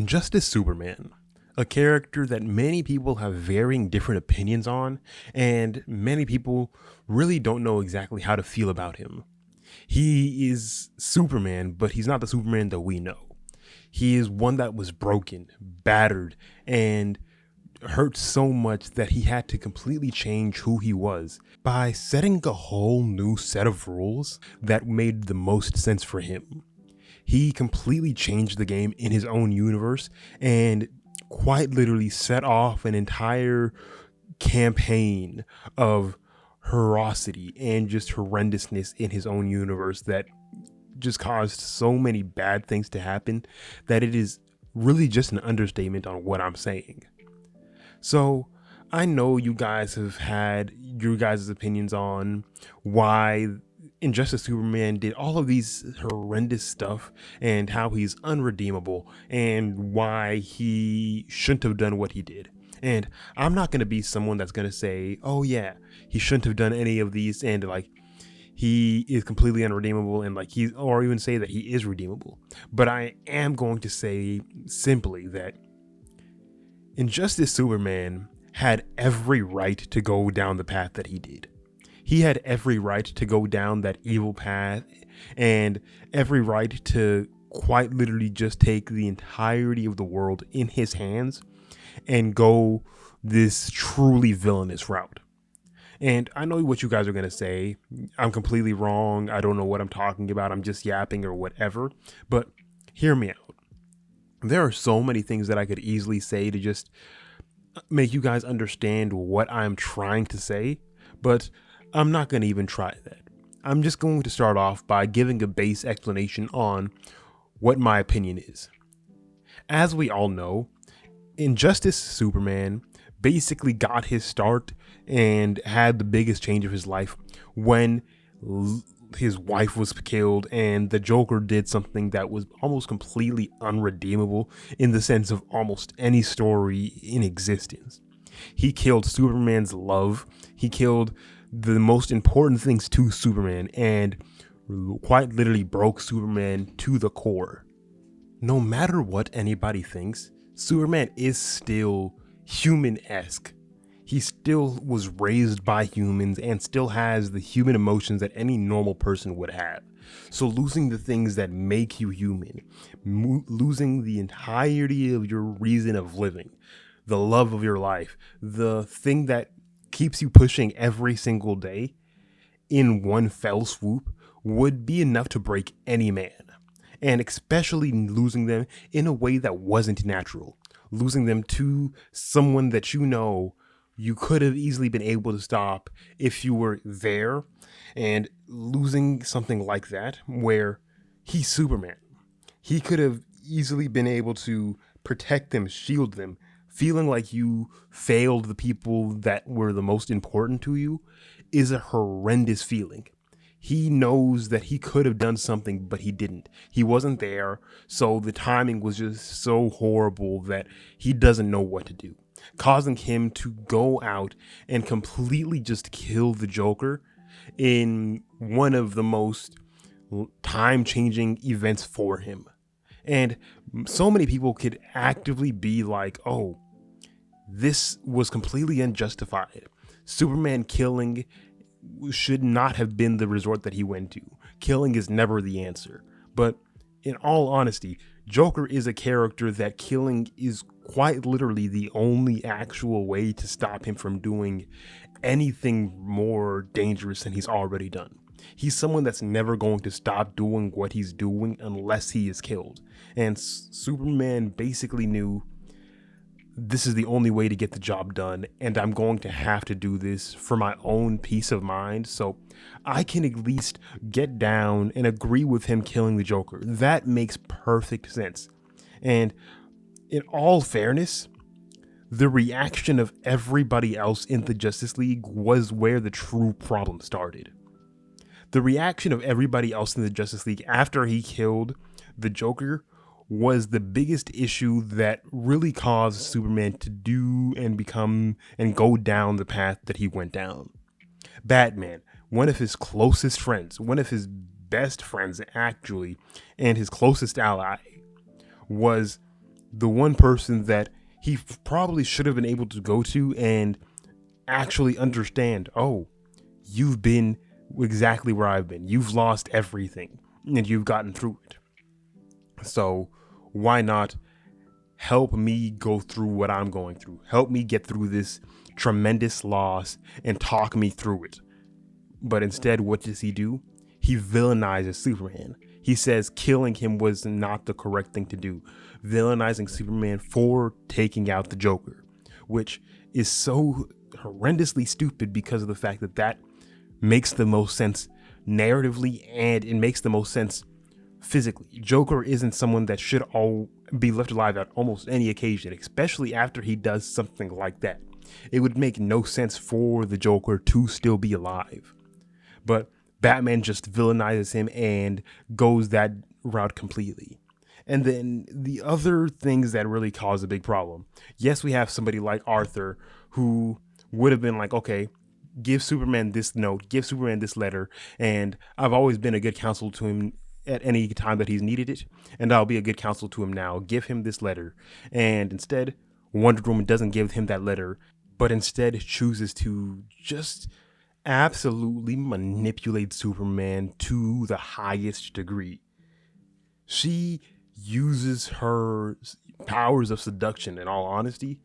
Injustice Superman, a character that many people have varying different opinions on, and many people really don't know exactly how to feel about him. He is Superman, but he's not the Superman that we know. He is one that was broken, battered, and hurt so much that he had to completely change who he was by setting a whole new set of rules that made the most sense for him. He completely changed the game in his own universe and quite literally set off an entire campaign of ferocity and just horrendousness in his own universe that just caused so many bad things to happen that it is really just an understatement on what I'm saying. So I know you guys have had your guys' opinions on why Injustice Superman did all of these horrendous stuff and how he's unredeemable and why he shouldn't have done what he did. And I'm not going to be someone that's going to say, oh yeah, he shouldn't have done any of these and like he is completely unredeemable and like or even say that he is redeemable. But I am going to say simply that Injustice Superman had every right to go down the path that he did. He had every right to go down that evil path and every right to quite literally just take the entirety of the world in his hands and go this truly villainous route. And I know what you guys are going to say. I'm completely wrong. I don't know what I'm talking about. I'm just yapping or whatever. But hear me out. There are so many things that I could easily say to just make you guys understand what I'm trying to say, but I'm not going to even try that. I'm just going to start off by giving a base explanation on what my opinion is. As we all know, Injustice Superman basically got his start and had the biggest change of his life when his wife was killed and the Joker did something that was almost completely unredeemable in the sense of almost any story in existence. He killed Superman's love. He killed the most important things to Superman and quite literally broke Superman to the core. No matter what anybody thinks, Superman is still human-esque. He still was raised by humans and still has the human emotions that any normal person would have. So losing the things that make you human, losing the entirety of your reason of living, the love of your life, the thing that keeps you pushing every single day in one fell swoop would be enough to break any man. And especially losing them in a way that wasn't natural. Losing them to someone that you know you could have easily been able to stop if you were there, and losing something like that where he's Superman. He could have easily been able to protect them, shield them, feeling like you failed the people that were the most important to you is a horrendous feeling. He knows that he could have done something, but he didn't. He wasn't there, so the timing was just so horrible that he doesn't know what to do, causing him to go out and completely just kill the Joker in one of the most time-changing events for him. And so many people could actively be like, oh, this was completely unjustified. Superman killing should not have been the resort that he went to. Killing is never the answer. But in all honesty, Joker is a character that killing is quite literally the only actual way to stop him from doing anything more dangerous than he's already done. He's someone that's never going to stop doing what he's doing unless he is killed. And Superman basically knew this is the only way to get the job done, and I'm going to have to do this for my own peace of mind, so I can at least get down and agree with him killing the Joker. That makes perfect sense. And in all fairness, the reaction of everybody else in the Justice League was where the true problem started. The reaction of everybody else in the Justice League after he killed the Joker was the biggest issue that really caused Superman to do and become and go down the path that he went down. Batman, one of his closest friends, one of his best friends actually, and his closest ally, was the one person that he probably should have been able to go to and actually understand, oh, you've been exactly where I've been. You've lost everything and you've gotten through it. So why not help me go through what I'm going through? Help me get through this tremendous loss and talk me through it. But instead, what does he do? He villainizes Superman. He says killing him was not the correct thing to do, villainizing Superman for taking out the Joker, which is so horrendously stupid because of the fact that that makes the most sense narratively and it makes the most sense physically. Joker isn't someone that should all be left alive at almost any occasion, especially after he does something like that. It would make no sense for the Joker to still be alive. But Batman just villainizes him and goes that route completely. And then the other things that really cause a big problem. Yes, we have somebody like Arthur who would have been like, okay, give Superman this note, give Superman this letter, and I've always been a good counsel to him at any time that he's needed it, and I'll be a good counsel to him now. Give him this letter. And instead, Wonder Woman doesn't give him that letter, but instead chooses to just absolutely manipulate Superman to the highest degree. She uses her powers of seduction, in all honesty,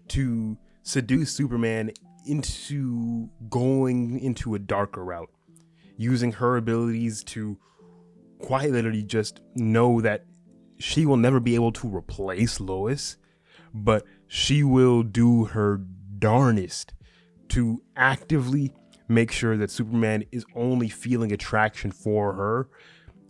to seduce Superman into going into a darker route, using her abilities to quite literally just know that she will never be able to replace Lois, but she will do her darnest to actively make sure that Superman is only feeling attraction for her,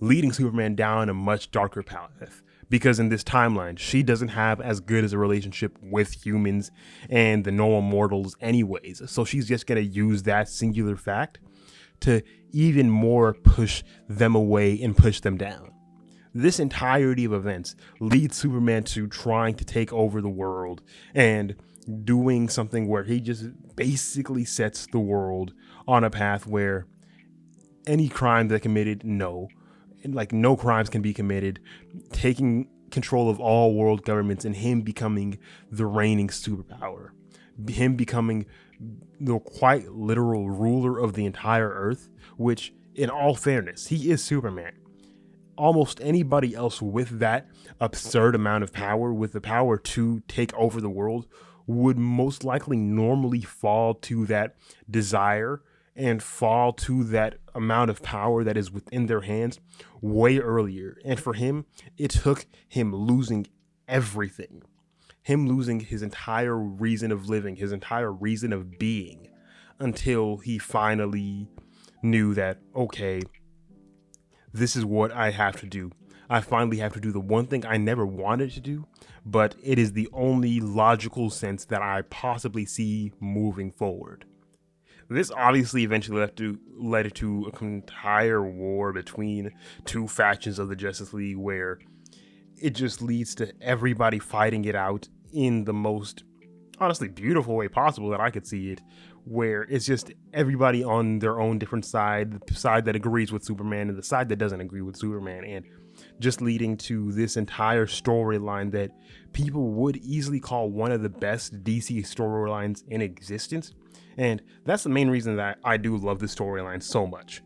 leading Superman down a much darker path. Because in this timeline, she doesn't have as good as a relationship with humans and the normal mortals anyways. So she's just going to use that singular fact to even more push them away and push them down. This entirety of events leads Superman to trying to take over the world and doing something where he just basically sets the world on a path where any crime that committed, no crimes can be committed, taking control of all world governments and him becoming the reigning superpower, him becoming the quite literal ruler of the entire earth, which in all fairness, he is Superman. Almost anybody else with that absurd amount of power, with the power to take over the world, would most likely normally fall to that desire and fall to that amount of power that is within their hands way earlier. And for him, it took him losing everything, him losing his entire reason of living, his entire reason of being, until he finally knew that, okay, this is what I have to do. I finally have to do the one thing I never wanted to do, but it is the only logical sense that I possibly see moving forward. This obviously eventually led to an entire war between two factions of the Justice League, where it just leads to everybody fighting it out in the most honestly beautiful way possible that I could see it, where it's just everybody on their own different side, the side that agrees with Superman and the side that doesn't agree with Superman, and just leading to this entire storyline that people would easily call one of the best DC storylines in existence. And that's the main reason that I do love this storyline so much.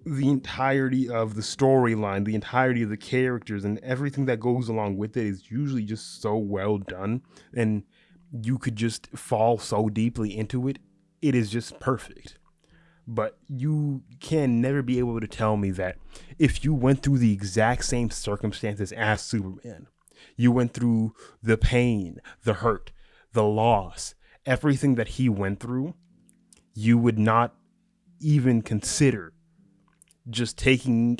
The entirety of the storyline, the entirety of the characters, and everything that goes along with it is usually just so well done, and you could just fall so deeply into it. It is just perfect. But you can never be able to tell me that if you went through the exact same circumstances as Superman, you went through the pain, the hurt, the loss, everything that he went through, you would not even consider just taking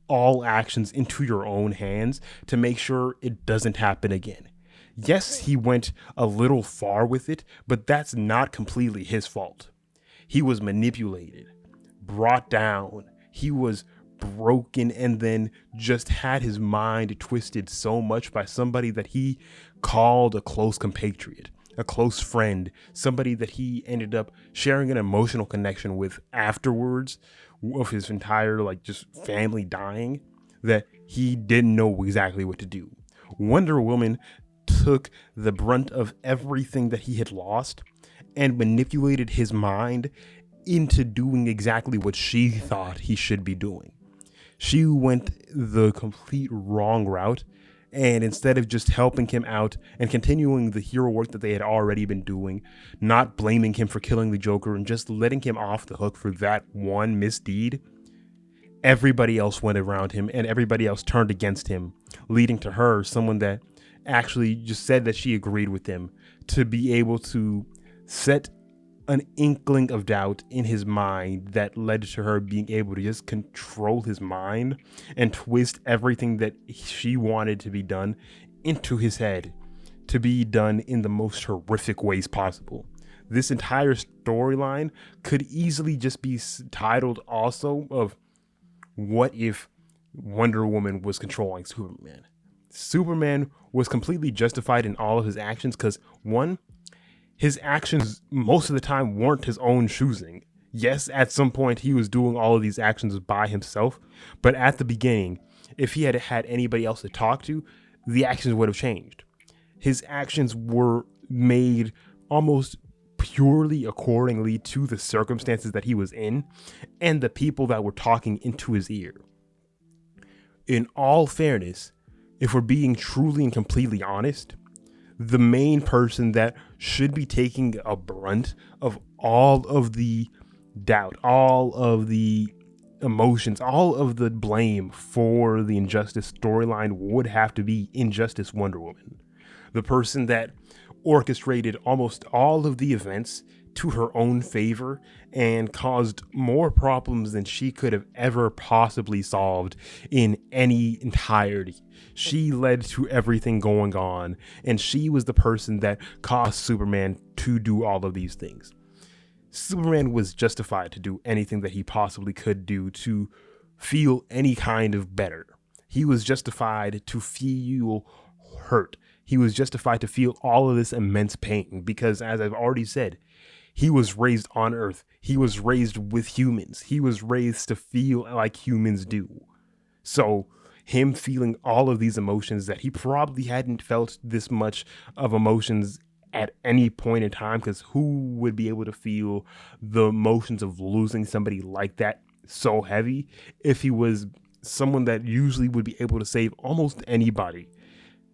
all actions into your own hands to make sure it doesn't happen again. Yes, he went a little far with it, but that's not completely his fault. He was manipulated, brought down, he was broken, and then just had his mind twisted so much by somebody that he called a close compatriot, a close friend, somebody that he ended up sharing an emotional connection with afterwards of his entire just family dying, that he didn't know exactly what to do. Wonder Woman took the brunt of everything that he had lost and manipulated his mind into doing exactly what she thought he should be doing. She went the complete wrong route, and instead of just helping him out and continuing the hero work that they had already been doing, not blaming him for killing the Joker and just letting him off the hook for that one misdeed, everybody else went around him and everybody else turned against him, leading to her, someone that actually just said that she agreed with him, to be able to set an inkling of doubt in his mind that led to her being able to just control his mind and twist everything that she wanted to be done into his head, to be done in the most horrific ways possible. This entire storyline could easily just be titled also of what if Wonder Woman was controlling Superman. Superman was completely justified in all of his actions because, one, his actions most of the time weren't his own choosing. Yes, at some point he was doing all of these actions by himself, but at the beginning, if he had had anybody else to talk to, the actions would have changed. His actions were made almost purely accordingly to the circumstances that he was in and the people that were talking into his ear. In all fairness, if we're being truly and completely honest, the main person that should be taking a brunt of all of the doubt, all of the emotions, all of the blame for the Injustice storyline would have to be Injustice Wonder Woman. The person that orchestrated almost all of the events to her own favor and caused more problems than she could have ever possibly solved in any entirety. She led to everything going on, and she was the person that caused Superman to do all of these things. Superman was justified to do anything that he possibly could do to feel any kind of better. He was justified to feel hurt. He was justified to feel all of this immense pain because, as I've already said, he was raised on Earth. He was raised with humans. He was raised to feel like humans do. So him feeling all of these emotions that he probably hadn't felt this much of emotions at any point in time, because who would be able to feel the emotions of losing somebody like that so heavy if he was someone that usually would be able to save almost anybody?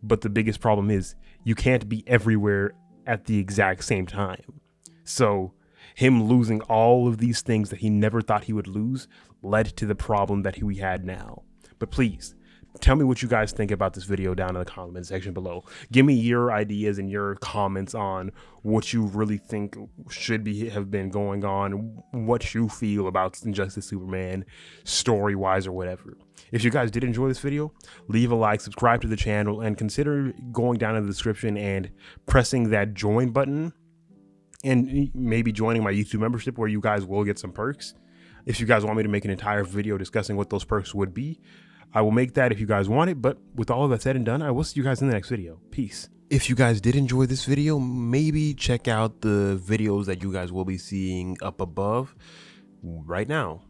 But the biggest problem is you can't be everywhere at the exact same time. So him losing all of these things that he never thought he would lose led to the problem that we had now. But please, tell me what you guys think about this video down in the comment section below. Give me your ideas and your comments on what you really think should have been going on, what you feel about Injustice Superman, story-wise or whatever. If you guys did enjoy this video, leave a like, subscribe to the channel, and consider going down in the description and pressing that join button and maybe joining my YouTube membership where you guys will get some perks. If you guys want me to make an entire video discussing what those perks would be, I will make that if you guys want it. But with all of that said and done, I will see you guys in the next video. Peace. If you guys did enjoy this video, maybe check out the videos that you guys will be seeing up above right now.